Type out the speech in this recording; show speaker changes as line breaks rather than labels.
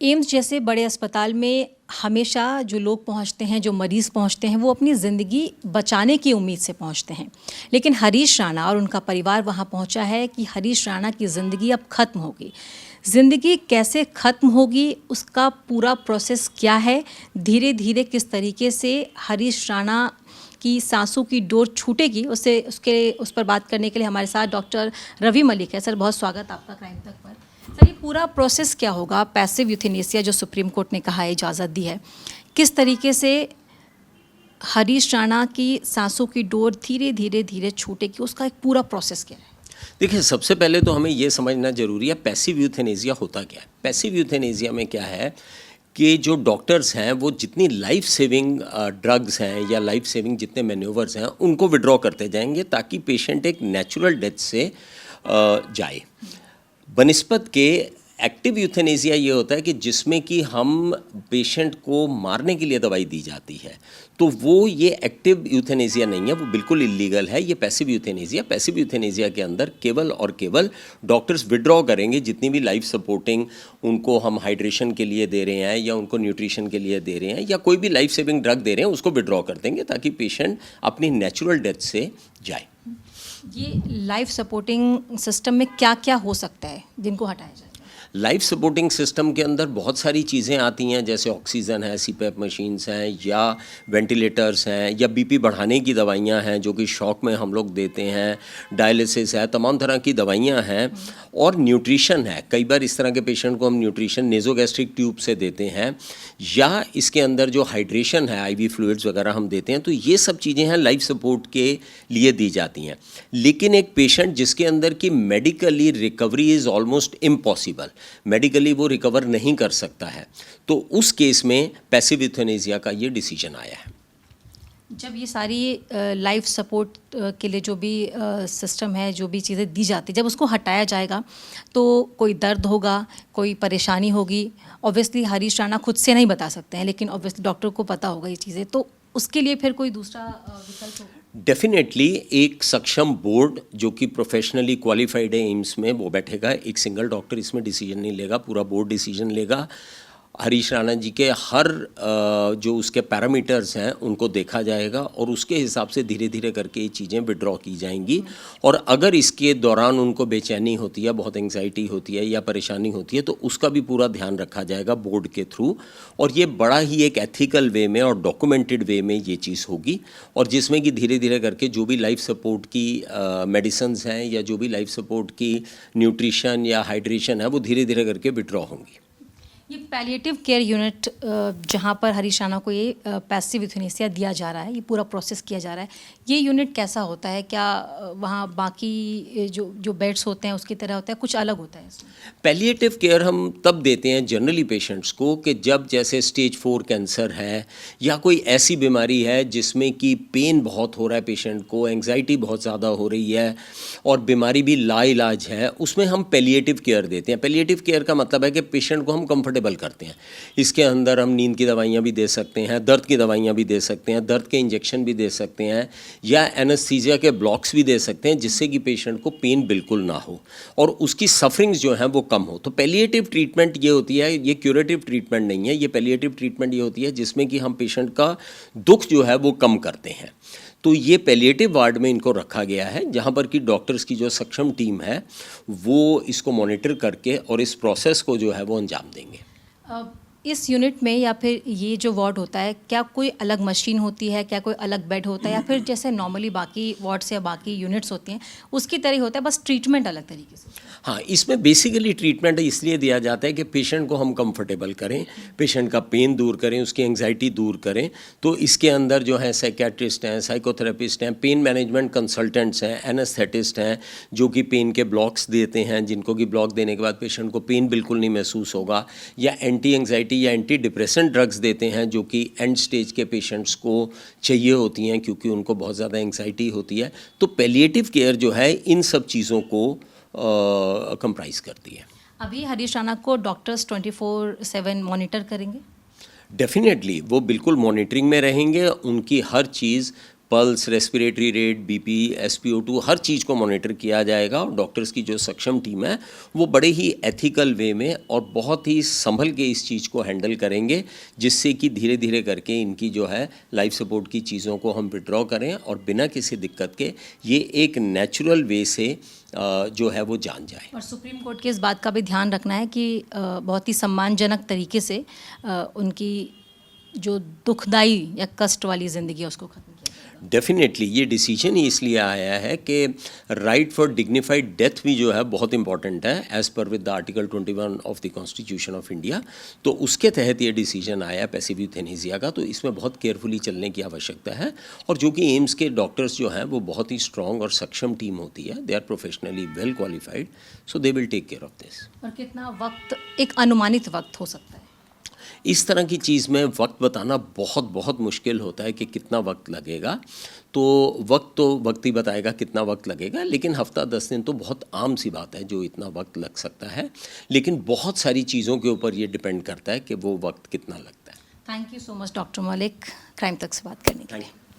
AIIMS जैसे बड़े अस्पताल में हमेशा जो लोग पहुंचते हैं, जो मरीज़ पहुंचते हैं, वो अपनी ज़िंदगी बचाने की उम्मीद से पहुंचते हैं। लेकिन हरीश राणा और उनका परिवार वहां पहुंचा है कि हरीश राणा की ज़िंदगी अब ख़त्म होगी। ज़िंदगी कैसे ख़त्म होगी, उसका पूरा प्रोसेस क्या है, धीरे धीरे किस तरीके से हरीश राणा की सांसों की डोर छूटेगी, उस पर बात करने के लिए हमारे साथ डॉक्टर रवि मलिक है। सर, बहुत स्वागत आपका क्राइम तक पर। सर, ये पूरा प्रोसेस क्या होगा? पैसिव यूथेनेसिया जो सुप्रीम कोर्ट ने कहा है, इजाज़त दी है, किस तरीके से हरीश राणा की सांसों की डोर धीरे धीरे धीरे छूटेगी, उसका एक पूरा प्रोसेस क्या है?
देखिए, सबसे पहले तो हमें ये समझना जरूरी है पैसिव यूथेनेसिया होता क्या है। पैसिव यूथेनेसिया में क्या है कि जो डॉक्टर्स हैं वो जितनी लाइफ सेविंग ड्रग्स हैं या लाइफ सेविंग जितने मैन्यूवर्स हैं उनको विड्रॉ करते जाएंगे ताकि पेशेंट एक नेचुरल डेथ से जाए। बनिस्पत के एक्टिव यूथेनेसिया ये होता है कि जिसमें कि हम पेशेंट को मारने के लिए दवाई दी जाती है, तो वो ये एक्टिव यूथेनेसिया नहीं है, वो बिल्कुल इलीगल है। ये पैसिव यूथेनेसिया के अंदर केवल और केवल डॉक्टर्स विड्रॉ करेंगे जितनी भी लाइफ सपोर्टिंग उनको हम हाइड्रेशन के लिए दे रहे हैं या उनको न्यूट्रिशन के लिए दे रहे हैं या कोई भी लाइफ सेविंग ड्रग दे रहे हैं, उसको विड्रॉ कर देंगे ताकि पेशेंट अपनी नेचुरल डेथ से जाए।
ये लाइफ सपोर्टिंग सिस्टम में क्या क्या हो सकता है जिनको हटाया जाए?
लाइफ सपोर्टिंग सिस्टम के अंदर बहुत सारी चीज़ें आती हैं, जैसे ऑक्सीजन है, सीपैप मशीन्स हैं या वेंटिलेटर्स हैं या बीपी बढ़ाने की दवाइयां हैं जो कि शॉक में हम लोग देते हैं, डायलिसिस है, तमाम तरह की दवाइयां हैं और न्यूट्रिशन है। कई बार इस तरह के पेशेंट को हम न्यूट्रिशन नेज़ोगैस्ट्रिक ट्यूब से देते हैं या इसके अंदर जो हाइड्रेशन है, आईवी फ्लूइड्स वगैरह हम देते हैं। तो ये सब चीज़ें हैं लाइफ सपोर्ट के लिए दी जाती हैं। लेकिन एक पेशेंट जिसके अंदर की medically recovery is almost impossible, medically वो रिकवर नहीं कर सकता है, तो उस केस में पैसिव यूथेनेसिया का ये डिसीजन आया है।
जब ये सारी लाइफ सपोर्ट के लिए जो भी सिस्टम है, जो भी चीज़ें दी जाती, जब उसको हटाया जाएगा तो कोई दर्द होगा, कोई परेशानी होगी। ऑब्वियसली हरीश राणा खुद से नहीं बता सकते हैं, लेकिन ऑब्वियसली डॉक्टर को पता होगा ये चीज़ें, तो उसके लिए फिर कोई दूसरा विकल्प होगा?
डेफिनेटली एक सक्षम बोर्ड जो कि प्रोफेशनली क्वालिफाइड है एम्स में, वो बैठेगा। एक सिंगल डॉक्टर इसमें डिसीजन नहीं लेगा, पूरा बोर्ड डिसीजन लेगा। हरीश राणा जी के हर जो उसके पैरामीटर्स हैं उनको देखा जाएगा और उसके हिसाब से धीरे धीरे करके ये चीज़ें विड्रॉ की जाएंगी। और अगर इसके दौरान उनको बेचैनी होती है, बहुत एंग्जाइटी होती है या परेशानी होती है, तो उसका भी पूरा ध्यान रखा जाएगा बोर्ड के थ्रू। और ये बड़ा ही एक एथिकल वे में और डॉक्यूमेंटेड वे में ये चीज़ होगी और जिसमें कि धीरे धीरे करके जो भी लाइफ सपोर्ट की मेडिसिन्स हैं या जो भी लाइफ सपोर्ट की न्यूट्रिशन या हाइड्रेशन है वो धीरे धीरे करके विड्रॉ होंगी।
ये पैलिएटिव केयर यूनिट जहाँ पर हरीश राणा को ये पैसिव यूथेनेसिया दिया जा रहा है, ये पूरा प्रोसेस किया जा रहा है, ये यूनिट कैसा होता है? क्या वहाँ बाकी जो बेड्स होते हैं उसकी तरह होता है, कुछ अलग होता है इसमें?
पैलिएटिव केयर हम तब देते हैं जनरली पेशेंट्स को कि जब जैसे स्टेज 4 कैंसर है या कोई ऐसी बीमारी है जिसमें कि पेन बहुत हो रहा है पेशेंट को, एंग्जाइटी बहुत ज़्यादा हो रही है और बीमारी भी लाइलाज है, उसमें हम पैलिएटिव केयर देते हैं। पैलिएटिव केयर का मतलब है कि पेशेंट को हम कंफर्टेबल करते हैं। इसके अंदर हम नींद की दवाइयाँ भी दे सकते हैं, दर्द की दवाइयाँ भी दे सकते हैं, दर्द के इंजेक्शन भी दे सकते हैं या एनेस्थीसिया के ब्लॉक्स भी दे सकते हैं जिससे कि पेशेंट को पेन बिल्कुल ना हो और उसकी सफरिंग्स जो हैं वो कम हो। तो पैलिएटिव ट्रीटमेंट ये होती है, ये क्यूरेटिव ट्रीटमेंट नहीं है। ये पैलिएटिव ट्रीटमेंट ये होती है जिसमें कि हम पेशेंट का दुख जो है वो कम करते हैं। तो ये पैलिएटिव वार्ड में इनको रखा गया है जहाँ पर कि डॉक्टर्स की जो सक्षम टीम है वो इसको मॉनिटर करके और इस प्रोसेस को जो है वो अंजाम देंगे।
इस यूनिट में या फिर ये जो वार्ड होता है, क्या कोई अलग मशीन होती है, क्या कोई अलग बेड होता है, या फिर जैसे नॉर्मली बाकी वार्ड्स या बाकी यूनिट्स होती हैं उसकी तरह होता है, बस ट्रीटमेंट अलग तरीके से?
हाँ, इसमें बेसिकली ट्रीटमेंट इसलिए दिया जाता है कि पेशेंट को हम कंफर्टेबल करें, पेशेंट का पेन दूर करें, उसकी एंग्जाइटी दूर करें। तो इसके अंदर जो है साइकेट्रिस्ट हैं, साइकोथेरेपिस्ट हैं, पेन मैनेजमेंट कंसल्टेंट्स हैं, एनेस्थेटिस्ट हैं जो कि पेन के ब्लॉक्स देते हैं, जिनको कि ब्लॉक देने के बाद पेशेंट को पेन बिल्कुल नहीं महसूस होगा, या एंटी एंग्जाइटी या एंटी डिप्रेसेंट ड्रग्स देते हैं जो कि एंड स्टेज के पेशेंट्स को चाहिए होती हैं क्योंकि उनको बहुत ज़्यादा एंग्जाइटी होती है। तो पैलिएटिव केयर जो है इन सब चीज़ों को कंप्राइज करती है।
अभी हरीश राणा को डॉक्टर्स 24/7 मॉनिटर करेंगे?
डेफिनेटली वो बिल्कुल मॉनिटरिंग में रहेंगे, उनकी हर चीज़ pulse, respiratory rate, BP, SpO2 हर चीज़ को मॉनिटर किया जाएगा और डॉक्टर्स की जो सक्षम टीम है वो बड़े ही एथिकल वे में और बहुत ही संभल के इस चीज़ को हैंडल करेंगे, जिससे कि धीरे धीरे करके इनकी जो है लाइफ सपोर्ट की चीज़ों को हम विड्रॉ करें और बिना किसी दिक्कत के ये एक नेचुरल वे से जो है वो जान जाए।
और सुप्रीम कोर्ट के इस बात का भी ध्यान रखना है कि बहुत ही सम्मानजनक तरीके से उनकी जो दुखदाई या कष्ट वाली ज़िंदगी है उसको ख़त्म किया जाए।
डेफिनेटली ये डिसीजन ही इसलिए आया है कि राइट फॉर डिग्निफाइड डेथ भी जो है बहुत इंपॉर्टेंट है as per with the article 21 of the constitution of India. तो उसके तहत ये डिसीजन आया पैसिव यूथेनेसिया का, तो इसमें बहुत केयरफुली चलने की आवश्यकता है। और जो कि एम्स के डॉक्टर्स जो हैं वो बहुत ही स्ट्रॉन्ग और सक्षम टीम होती है, they are professionally well qualified, so they will take care of this.
और कितना वक्त, एक अनुमानित वक्त हो सकता है?
इस तरह की चीज़ में वक्त बताना बहुत बहुत मुश्किल होता है कि कितना वक्त लगेगा। तो वक्त ही बताएगा कितना वक्त लगेगा, लेकिन हफ्ता 10 दिन तो बहुत आम सी बात है जो इतना वक्त लग सकता है। लेकिन बहुत सारी चीज़ों के ऊपर ये डिपेंड करता है कि वो वक्त कितना लगता है।
Thank you so much doctor Malik, crime तक से बात करने के लिए।